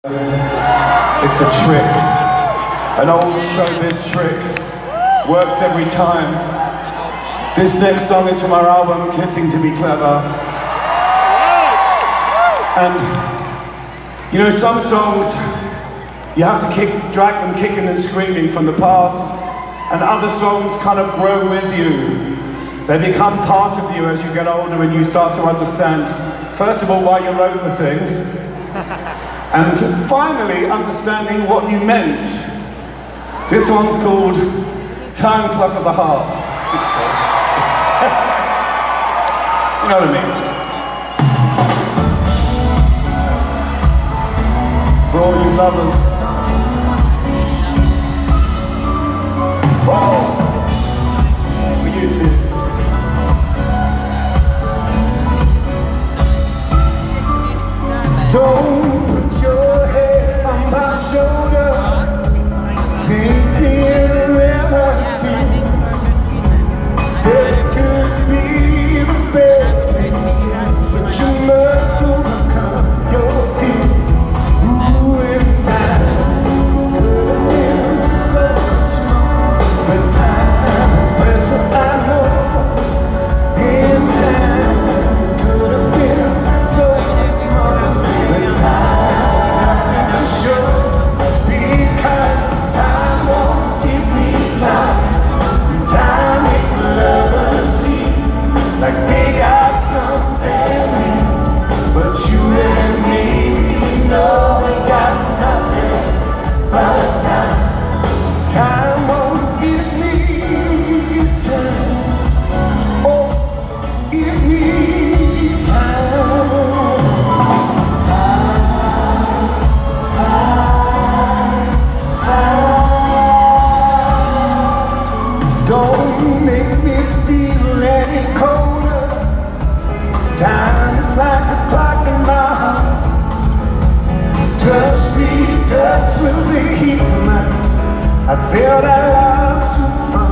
It's a trick, an old showbiz trick, works every time. This next song is from our album, Kissing to Be Clever. And, you know, some songs, you have to drag them kicking and screaming from the past, and other songs kind of grow with you. They become part of you as you get older and you start to understand, first of all, why you wrote the thing, and finally understanding what you meant. This one's called Time Clock of the Heart. You know what I mean? For all you lovers. Whoa! For you too. Don't put your head on my shoulder, sink me in a river too. This could be the best place, but you must overcome your fears. Ooh, in time could have been so much more, but time is precious, I know. In time could have been so much more, but time to show, because time won't give me time. Time makes lovers feel like they got something real, but you and me, we know we got nothing but time. Time won't give me time. Oh, give me time. Don't make me feel any colder. Time is like a clock in my heart. Touch me, touch with the heat tonight. I feel that love's too far.